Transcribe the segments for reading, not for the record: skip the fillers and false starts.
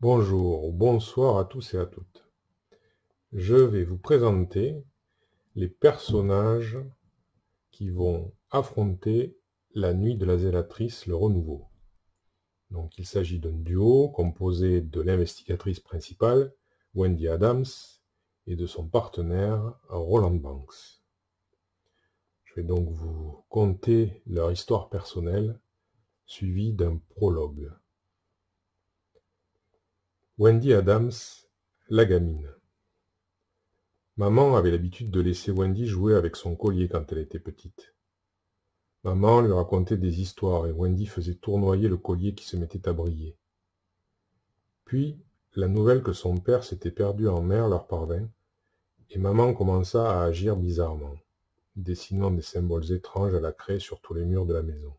Bonjour ou bonsoir à tous et à toutes. Je vais vous présenter les personnages qui vont affronter la nuit de la zélatrice, le renouveau. Donc il s'agit d'un duo composé de l'investigatrice principale, Wendy Adams, et de son partenaire, Roland Banks. Je vais donc vous conter leur histoire personnelle, suivie d'un prologue. Wendy Adams, la gamine. Maman avait l'habitude de laisser Wendy jouer avec son collier quand elle était petite. Maman lui racontait des histoires et Wendy faisait tournoyer le collier qui se mettait à briller. Puis, la nouvelle que son père s'était perdu en mer leur parvint, et maman commença à agir bizarrement, dessinant des symboles étranges à la craie sur tous les murs de la maison.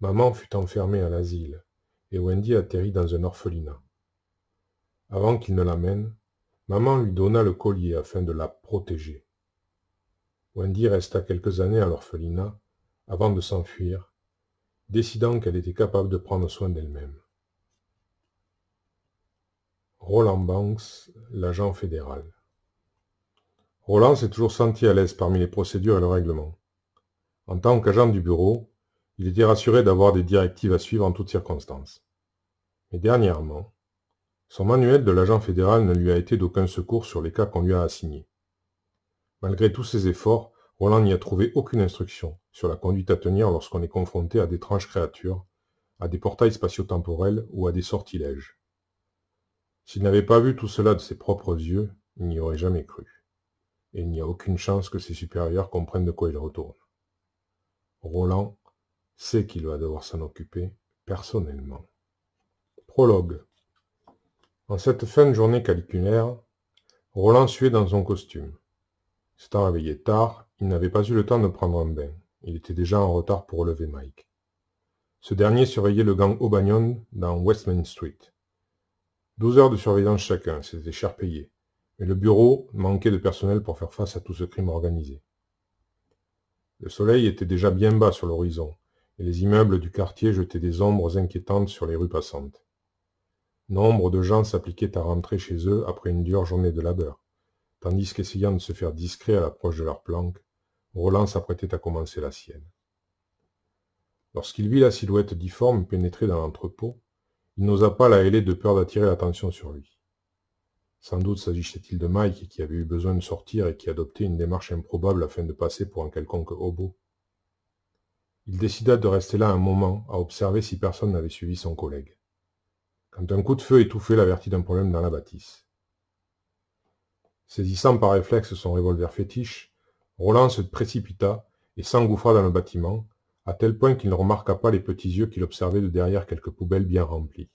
Maman fut enfermée à l'asile, et Wendy atterrit dans un orphelinat. Avant qu'il ne l'amène, maman lui donna le collier afin de la protéger. Wendy resta quelques années à l'orphelinat avant de s'enfuir, décidant qu'elle était capable de prendre soin d'elle-même. Roland Banks, l'agent fédéral. Roland s'est toujours senti à l'aise parmi les procédures et le règlement. En tant qu'agent du bureau, il était rassuré d'avoir des directives à suivre en toutes circonstances. Mais dernièrement, son manuel de l'agent fédéral ne lui a été d'aucun secours sur les cas qu'on lui a assignés. Malgré tous ses efforts, Roland n'y a trouvé aucune instruction sur la conduite à tenir lorsqu'on est confronté à d'étranges créatures, à des portails spatio-temporels ou à des sortilèges. S'il n'avait pas vu tout cela de ses propres yeux, il n'y aurait jamais cru. Et il n'y a aucune chance que ses supérieurs comprennent de quoi il retourne. Roland sait qu'il va devoir s'en occuper personnellement. Prologue. En cette fin de journée caliculaire, Roland suait dans son costume. S'étant réveillé tard, il n'avait pas eu le temps de prendre un bain. Il était déjà en retard pour relever Mike. Ce dernier surveillait le gang O'Banion dans Westmain Street. 12 heures de surveillance chacun, c'était cher payé. Mais le bureau manquait de personnel pour faire face à tout ce crime organisé. Le soleil était déjà bien bas sur l'horizon, et les immeubles du quartier jetaient des ombres inquiétantes sur les rues passantes. Nombre de gens s'appliquaient à rentrer chez eux après une dure journée de labeur, tandis qu'essayant de se faire discret à l'approche de leur planque, Roland s'apprêtait à commencer la sienne. Lorsqu'il vit la silhouette difforme pénétrer dans l'entrepôt, il n'osa pas la héler de peur d'attirer l'attention sur lui. Sans doute s'agissait-il de Mike qui avait eu besoin de sortir et qui adoptait une démarche improbable afin de passer pour un quelconque hobo. Il décida de rester là un moment à observer si personne n'avait suivi son collègue. Quand un coup de feu étouffé l'avertit d'un problème dans la bâtisse. Saisissant par réflexe son revolver fétiche, Roland se précipita et s'engouffra dans le bâtiment, à tel point qu'il ne remarqua pas les petits yeux qui l'observaient de derrière quelques poubelles bien remplies.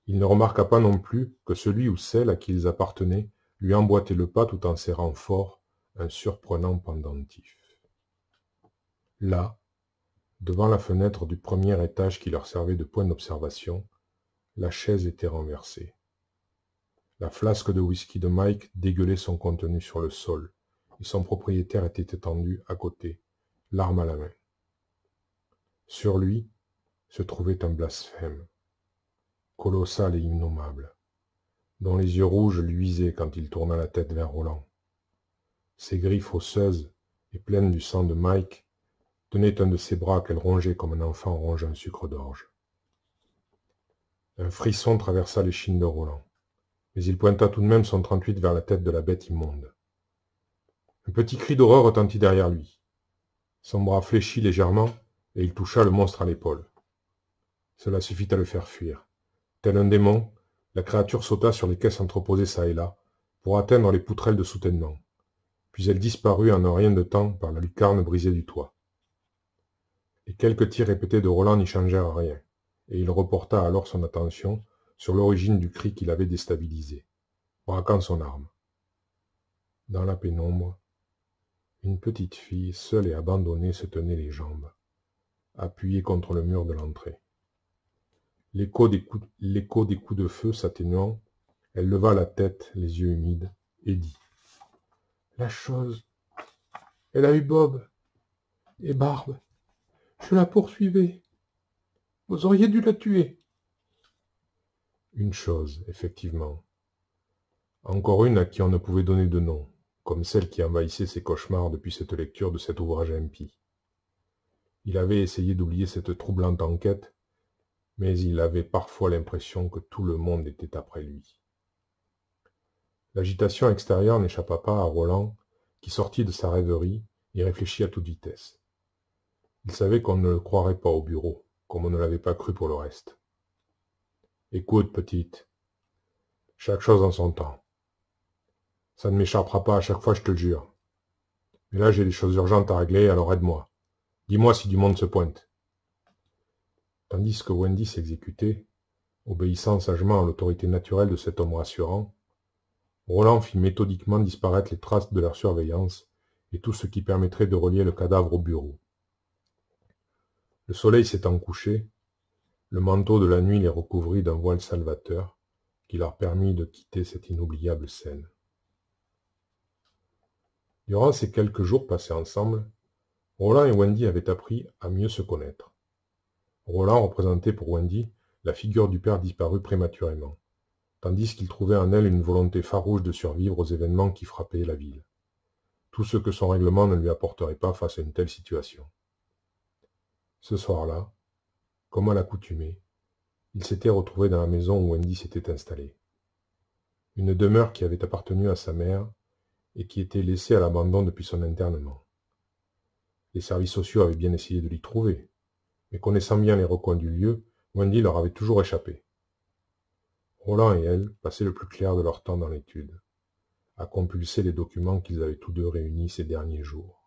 Il ne remarqua pas non plus que celui ou celle à qui ils appartenaient lui emboîtait le pas tout en serrant fort un surprenant pendentif. Là, devant la fenêtre du premier étage qui leur servait de point d'observation, la chaise était renversée. La flasque de whisky de Mike dégueulait son contenu sur le sol, et son propriétaire était étendu à côté, l'arme à la main. Sur lui se trouvait un blasphème, colossal et innommable, dont les yeux rouges luisaient quand il tourna la tête vers Roland. Ses griffes osseuses et pleines du sang de Mike tenaient un de ses bras qu'elle rongeait comme un enfant ronge un sucre d'orge. Un frisson traversa l'échine de Roland, mais il pointa tout de même son 38 vers la tête de la bête immonde. Un petit cri d'horreur retentit derrière lui. Son bras fléchit légèrement, et il toucha le monstre à l'épaule. Cela suffit à le faire fuir. Tel un démon, la créature sauta sur les caisses entreposées çà et là, pour atteindre les poutrelles de soutènement. Puis elle disparut en un rien de temps par la lucarne brisée du toit. Les quelques tirs répétés de Roland n'y changèrent rien, et il reporta alors son attention sur l'origine du cri qui l'avait déstabilisé, braquant son arme. Dans la pénombre, une petite fille, seule et abandonnée, se tenait les jambes, appuyée contre le mur de l'entrée. L'écho des coups de feu s'atténuant, elle leva la tête, les yeux humides, et dit « La chose, elle a eu Bob et Barbe. Je la poursuivais. Vous auriez dû la tuer. Une chose, effectivement. Encore une à qui on ne pouvait donner de nom, comme celle qui envahissait ses cauchemars depuis cette lecture de cet ouvrage impie. Il avait essayé d'oublier cette troublante enquête, mais il avait parfois l'impression que tout le monde était après lui. L'agitation extérieure n'échappa pas à Roland, qui sortit de sa rêverie et réfléchit à toute vitesse. Il savait qu'on ne le croirait pas au bureau, comme on ne l'avait pas cru pour le reste. « Écoute, petite, chaque chose en son temps. Ça ne m'échappera pas à chaque fois, je te le jure. Mais là, j'ai des choses urgentes à régler, alors aide-moi. Dis-moi si du monde se pointe. » Tandis que Wendy s'exécutait, obéissant sagement à l'autorité naturelle de cet homme rassurant, Roland fit méthodiquement disparaître les traces de leur surveillance et tout ce qui permettrait de relier le cadavre au bureau. Le soleil s'étant couché, le manteau de la nuit les recouvrit d'un voile salvateur qui leur permit de quitter cette inoubliable scène. Durant ces quelques jours passés ensemble, Roland et Wendy avaient appris à mieux se connaître. Roland représentait pour Wendy la figure du père disparu prématurément, tandis qu'il trouvait en elle une volonté farouche de survivre aux événements qui frappaient la ville. Tout ce que son règlement ne lui apporterait pas face à une telle situation. Ce soir-là, comme à l'accoutumée, il s'était retrouvé dans la maison où Wendy s'était installée. Une demeure qui avait appartenu à sa mère et qui était laissée à l'abandon depuis son internement. Les services sociaux avaient bien essayé de l'y trouver, mais connaissant bien les recoins du lieu, Wendy leur avait toujours échappé. Roland et elle passaient le plus clair de leur temps dans l'étude, à compulser les documents qu'ils avaient tous deux réunis ces derniers jours.